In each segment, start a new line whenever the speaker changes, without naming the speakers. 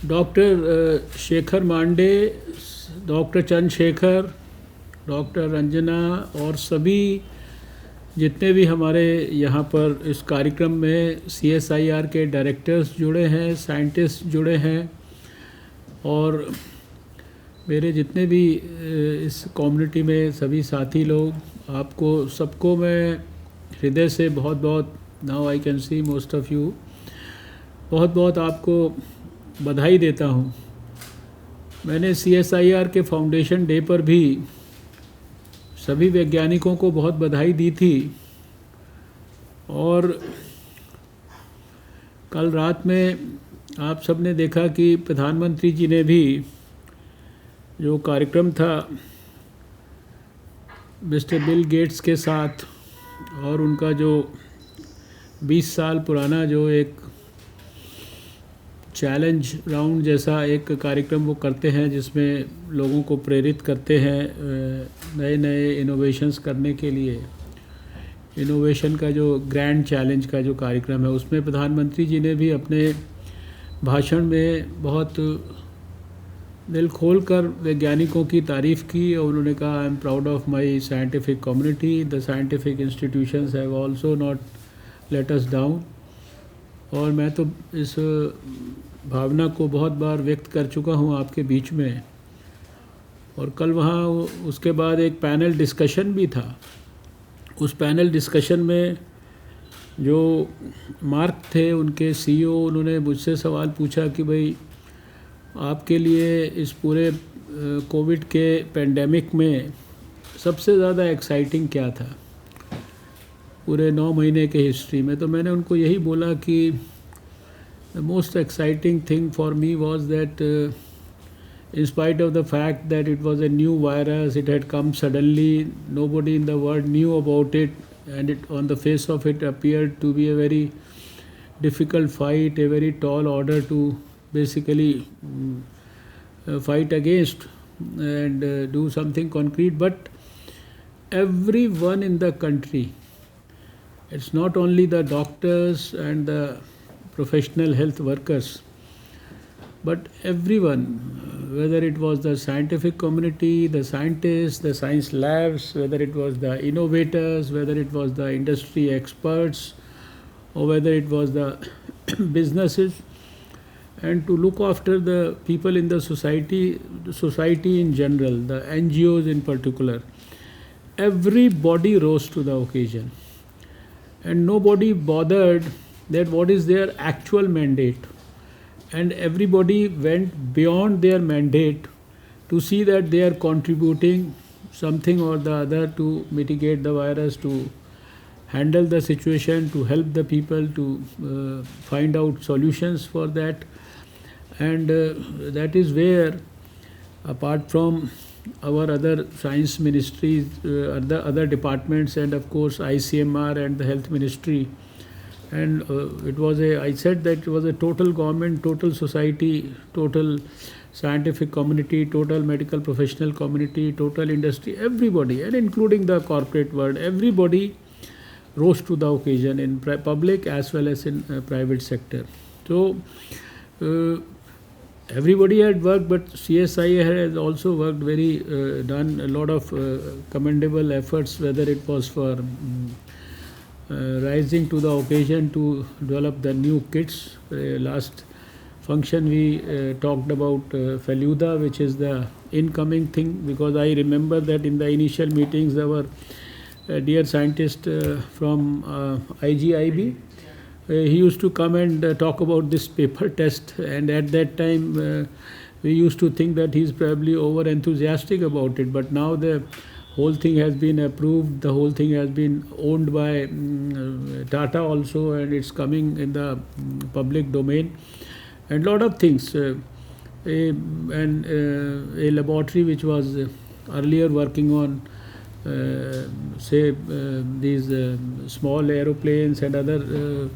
Doctor Shekhar Mande, doctor Chandrashekhar, doctor Ranjana और सभी जितने भी हमारे यहाँ पर इस कार्यक्रम में CSIR के डायरेक्टर्स जुड़े हैं, साइंटिस्ट जुड़े हैं और मेरे जितने भी इस कम्युनिटी में सभी साथी लोग, आपको सबको मैं हृदय से बहुत बहुत, now I can see most of you, बहुत बहुत आपको बधाई देता हूँ। मैंने CSIR के फाउंडेशन डे पर भी सभी वैज्ञानिकों को बहुत बधाई दी थी और कल रात में आप सब ने देखा कि प्रधानमंत्री जी ने भी जो कार्यक्रम था मिस्टर बिल गेट्स के साथ और उनका जो 20 साल पुराना जो एक चैलेंज राउंड जैसा एक कार्यक्रम वो करते हैं जिसमें लोगों को प्रेरित करते हैं नए नए इनोवेशंस करने के लिए। इनोवेशन का जो ग्रैंड चैलेंज का जो कार्यक्रम है उसमें प्रधानमंत्री जी ने भी अपने भाषण में बहुत दिल खोल कर वैज्ञानिकों की तारीफ़ की और उन्होंने कहा I am proud of my scientific community, the scientific institutions have also not let us down. और मैं तो इस भावना को बहुत बार व्यक्त कर चुका हूँ आपके बीच में। और कल वहाँ उसके बाद एक पैनल डिस्कशन भी था। उस पैनल डिस्कशन में जो मार्क थे उनके CEO, उन्होंने मुझसे सवाल पूछा कि भाई आपके लिए इस पूरे कोविड के पेंडेमिक में सबसे ज़्यादा एक्साइटिंग क्या था पूरे 9 महीने के हिस्ट्री में। तो मैंने उनको यही बोला कि the most exciting thing for me was that in spite of the fact that it was a new virus, it had come suddenly, nobody in the world knew about it, and it on the face of it appeared to be a very difficult fight, a very tall order to basically fight against and do something concrete. But everyone in the country, it's not only the doctors and the professional health workers, but everyone, whether it was the scientific community, the scientists, the science labs, whether it was the innovators, whether it was the industry experts, or whether it was the businesses, and to look after the people in the society in general, the NGOs in particular, everybody rose to the occasion, and nobody bothered that what is their actual mandate. And everybody went beyond their mandate to see that they are contributing something or the other to mitigate the virus, to handle the situation, to help the people, to find out solutions for that. And that is where, apart from our other science ministries, other departments, and of course ICMR and the health ministry, and it was I said that it was a total government, total society, total scientific community, total medical professional community, total industry, everybody, and including the corporate world, everybody rose to the occasion in public as well as in private sector. So everybody had worked, but CSIR has also worked done a lot of commendable efforts, whether it was for rising to the occasion to develop the new kits. Last function we talked about Feluda, which is the incoming thing, because I remember that in the initial meetings our dear scientist from IGIB, he used to come and talk about this paper test, and at that time we used to think that he's probably over enthusiastic about it, but now the whole thing has been approved, the whole thing has been owned by Tata also, and it's coming in the public domain, and lot of things. A laboratory which was earlier working on these small aeroplanes and other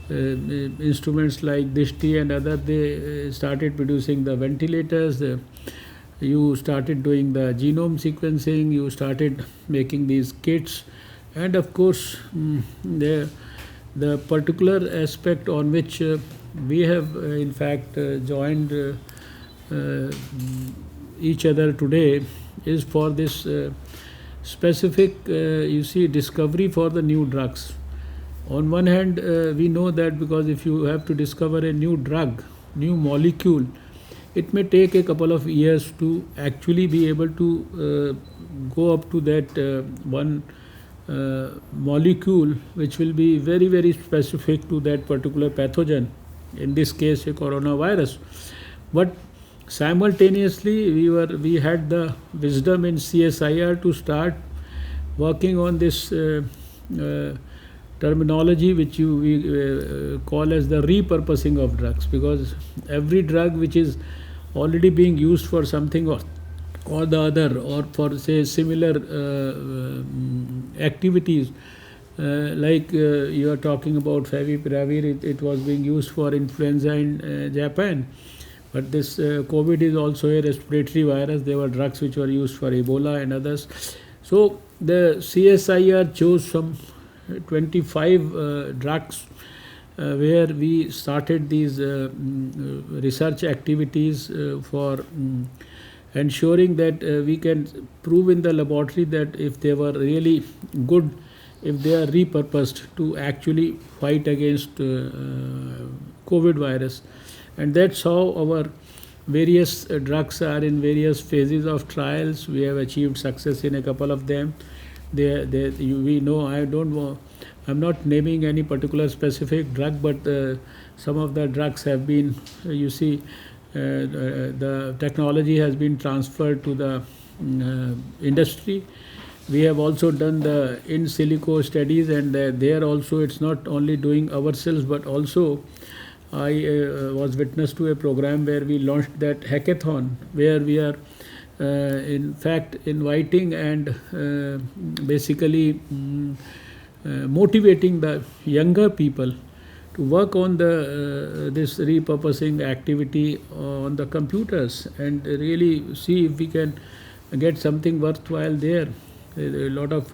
instruments like Dishti and other, they started producing the ventilators. You started doing the genome sequencing, you started making these kits, and of course the particular aspect on which we have in fact joined uh, each other today is for this specific, you see, discovery for the new drugs. On one hand, we know that because if you have to discover a new drug, new molecule, it may take a couple of years to actually be able to go up to that one molecule which will be very, very specific to that particular pathogen, in this case a coronavirus. But simultaneously we had the wisdom in CSIR to start working on this uh, terminology which we call as the repurposing of drugs, because every drug which is already being used for something or the other, or for say similar activities, like you are talking about favipiravir, it was being used for influenza in Japan. But this COVID is also a respiratory virus. There were drugs which were used for Ebola and others. So the CSIR chose some 25 drugs where we started these research activities for ensuring that we can prove in the laboratory that if they were really good, if they are repurposed to actually fight against COVID virus. And that's how our various drugs are in various phases of trials. We have achieved success in a couple of them. We know, I'm not naming any particular specific drug, but some of the drugs have been, you see, the technology has been transferred to the industry. We have also done the in silico studies, and there also it's not only doing ourselves, but also I was witness to a program where we launched that hackathon, where we are in fact inviting and basically motivating the younger people to work on the this repurposing activity on the computers and really see if we can get something worthwhile there. A lot of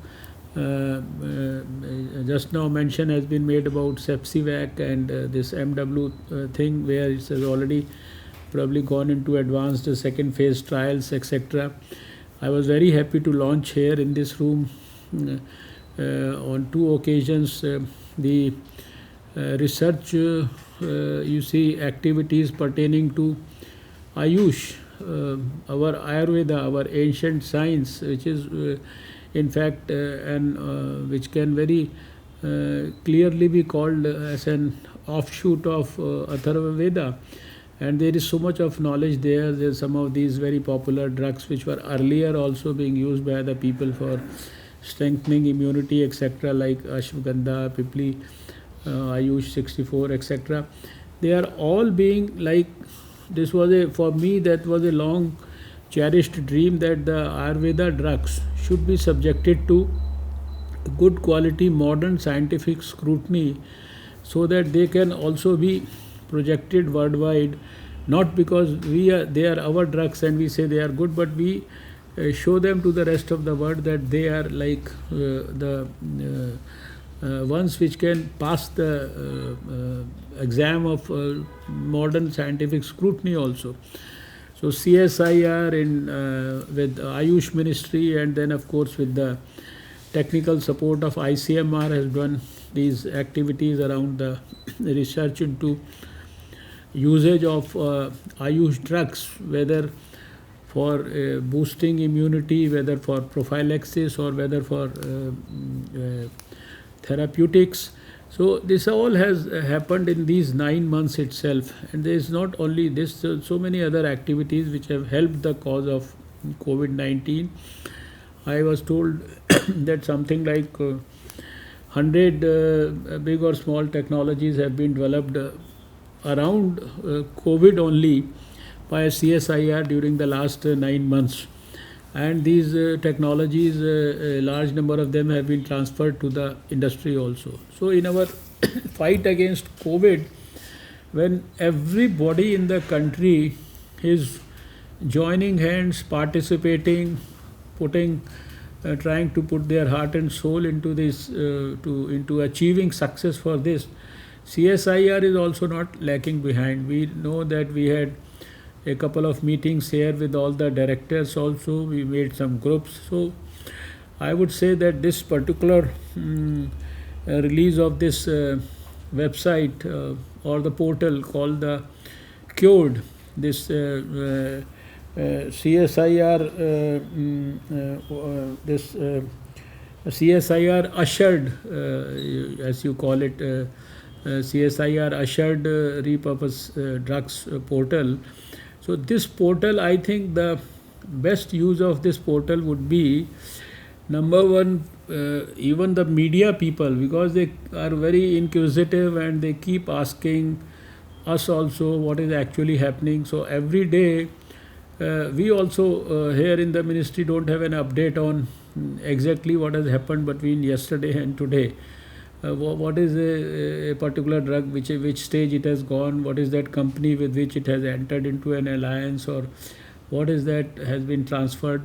just now mention has been made about Sepsivac and this MW thing, where it has already probably gone into advanced second phase trials, etc. I was very happy to launch here in this room on two occasions the research you see activities pertaining to Ayush, our Ayurveda, our ancient science, which is in fact and which can very clearly be called as an offshoot of Atharva Veda. And there is so much of knowledge there. There's some of these very popular drugs which were earlier also being used by the people for strengthening immunity, etc., like Ashwagandha, Pipli, Ayush 64, etc. They are all being like, this was a, for me that was a long cherished dream, that the Ayurveda drugs should be subjected to good quality modern scientific scrutiny, so that they can also be projected worldwide, not because they are our drugs and we say they are good, but we show them to the rest of the world that they are like the ones which can pass the exam of modern scientific scrutiny also. So CSIR in with Ayush Ministry, and then of course with the technical support of ICMR, has done these activities around the research into usage of Ayush drugs, whether for boosting immunity, whether for prophylaxis, or whether for therapeutics. So this all has happened in these 9 months itself, and there is not only this, so many other activities which have helped the cause of COVID-19. I was told that something like 100 big or small technologies have been developed around COVID only by CSIR during the last 9 months. And these technologies, a large number of them have been transferred to the industry also. So in our fight against COVID, when everybody in the country is joining hands, participating, putting trying to put their heart and soul into this into achieving success for this, CSIR is also not lacking behind. We know that we had a couple of meetings here with all the directors also. We made some groups. So I would say that this particular release of this website or the portal called the Cured, this CSIR, this CSIR ushered, as you call it, CSIR ushered repurpose drugs portal. So this portal, I think the best use of this portal would be, number one, even the media people, because they are very inquisitive and they keep asking us also what is actually happening. So every day we also here in the ministry don't have an update on exactly what has happened between yesterday and today. What is a particular drug, which stage it has gone, what is that company with which it has entered into an alliance, or what is that has been transferred.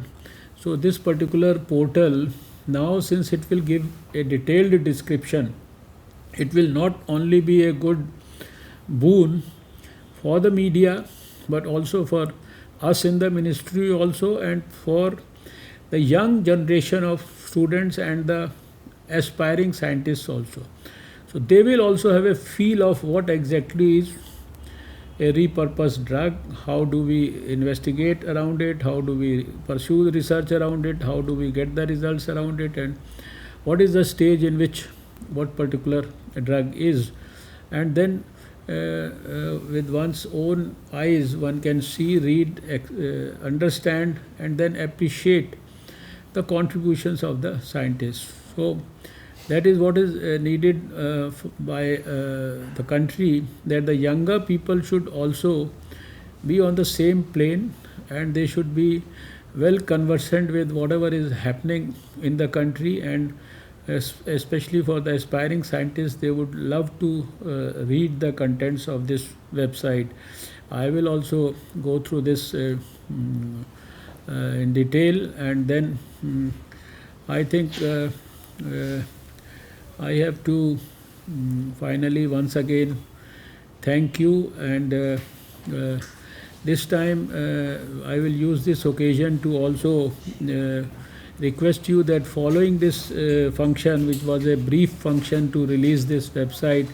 So this particular portal now, since it will give a detailed description, it will not only be a good boon for the media but also for us in the ministry also, and for the young generation of students and the aspiring scientists also. So they will also have a feel of what exactly is a repurposed drug, how do we investigate around it, how do we pursue the research around it, how do we get the results around it, and what is the stage in which what particular drug is. And then with one's own eyes one can see, read, understand, and then appreciate the contributions of the scientists. So that is what is needed by the country, that the younger people should also be on the same plane, and they should be well conversant with whatever is happening in the country. And especially for the aspiring scientists, they would love to read the contents of this website. I will also go through this in detail, and then I think I have to finally once again thank you, and this time I will use this occasion to also request you that following this function, which was a brief function to release this website,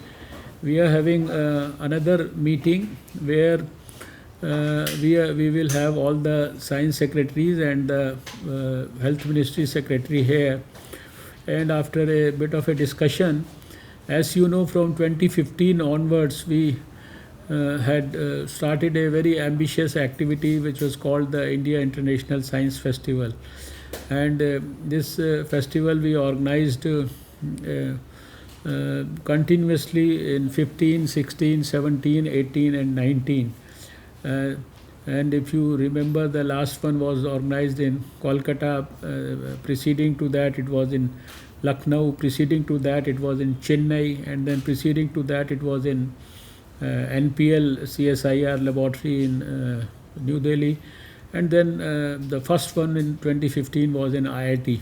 we are having another meeting where we will have all the science secretaries and the health ministry secretary here. And after a bit of a discussion, as you know, from 2015 onwards, we had started a very ambitious activity which was called the India International Science Festival. And this festival we organized continuously in 15, 16, 17, 18 and 19. And if you remember, the last one was organized in Kolkata, preceding to that it was in Lucknow, preceding to that it was in Chennai, and then preceding to that it was in NPL CSIR laboratory in New Delhi, and then the first one in 2015 was in IIT.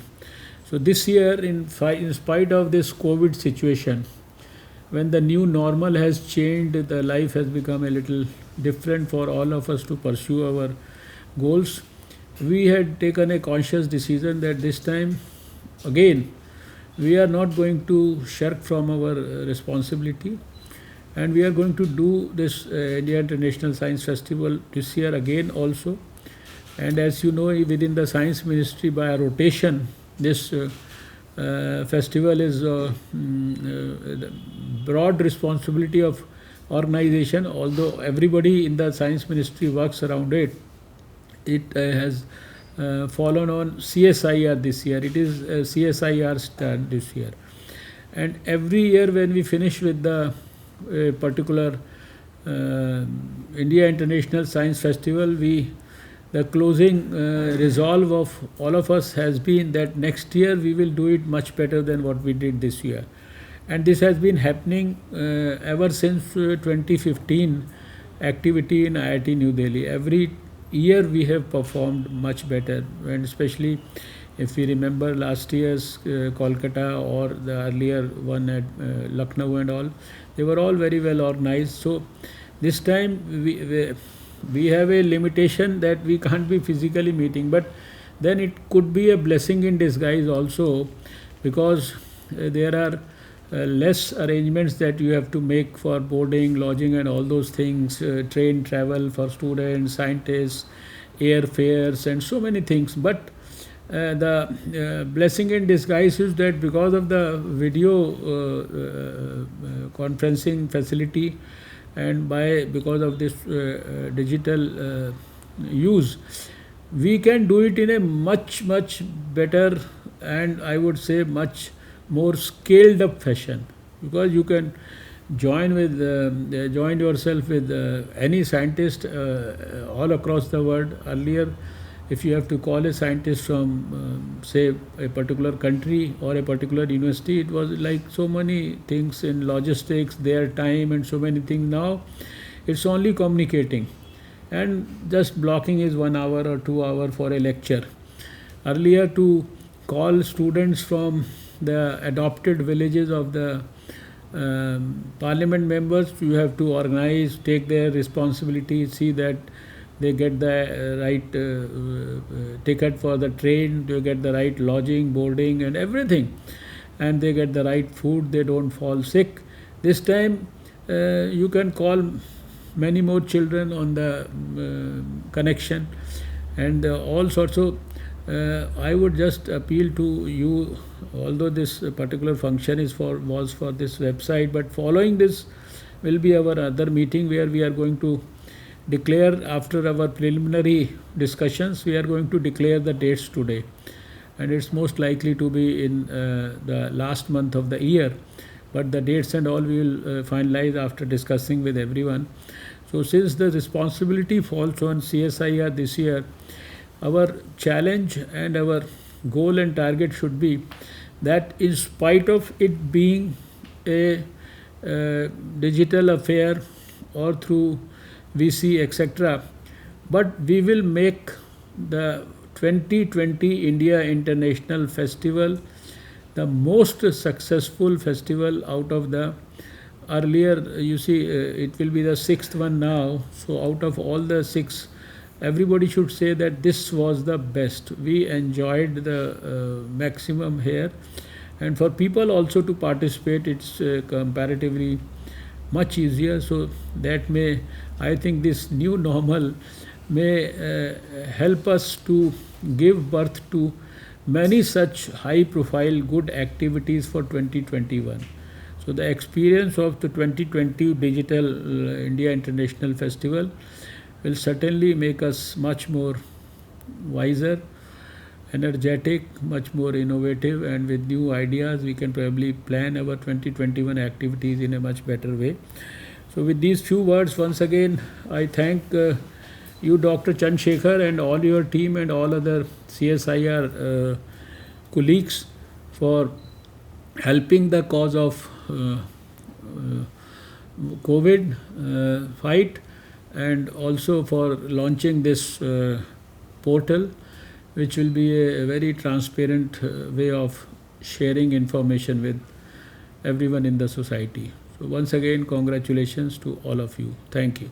So this year, in spite of this COVID situation, when the new normal has changed, the life has become a little different for all of us to pursue our goals. We had taken a conscious decision that this time again we are not going to shirk from our responsibility, and we are going to do this India International Science Festival this year again also. And as you know, within the Science Ministry, by a rotation, this festival is the broad responsibility of organization. Although everybody in the Science Ministry works around it, it has fallen on CSIR this year. It is CSIR's turn this year. And every year when we finish with the particular India International Science Festival, the closing resolve of all of us has been that next year we will do it much better than what we did this year. And this has been happening ever since 2015 activity in IIT New Delhi. Every year we have performed much better, and especially If we remember last year's Kolkata or the earlier one at Lucknow and all, they were all very well organized. So this time we have a limitation that we can't be physically meeting, but then it could be a blessing in disguise also, because there are less arrangements that you have to make for boarding, lodging and all those things, train travel for students, scientists, airfares and so many things. But the blessing in disguise is that because of the video conferencing facility, and because of this digital use, we can do it in a much better, and I would say much more scaled up fashion, because you can join yourself with any scientist all across the world. Earlier, if you have to call a scientist from say a particular country or a particular university, it was like so many things in logistics, their time and so many things. Now it's only communicating, and just blocking is 1 hour or 2 hour for a lecture. Earlier, to call students from the adopted villages of the parliament members, you have to organize, take their responsibility, see that they get the right ticket for the train, they get the right lodging, boarding and everything, and they get the right food, they don't fall sick. This time you can call many more children on the connection and all sorts of I would just appeal to you, although this particular function was for this website, but following this will be our other meeting where we are going to declare, after our preliminary discussions, we are going to declare the dates today, and it's most likely to be in the last month of the year, but the dates and all we will finalize after discussing with everyone. So since the responsibility falls on CSIR this year, our challenge and our goal and target should be that in spite of it being a digital affair or through VC etc., but we will make the 2020 India International Festival the most successful festival out of the earlier. You see, it will be the 6th one now, so out of all the 6, everybody should say that this was the best. We enjoyed the maximum here, and for people also to participate, it's comparatively much easier. So that may, I think this new normal may help us to give birth to many such high profile good activities for 2021. So the experience of the 2020 Digital India International Festival will certainly make us much more wiser, energetic, much more innovative, and with new ideas we can probably plan our 2021 activities in a much better way. So with these few words, once again I thank you, Dr. Chandrasekhar, and all your team and all other CSIR colleagues for helping the cause of COVID fight, and also for launching this portal, which will be a very transparent way of sharing information with everyone in the society. So once again, congratulations to all of you. Thank you.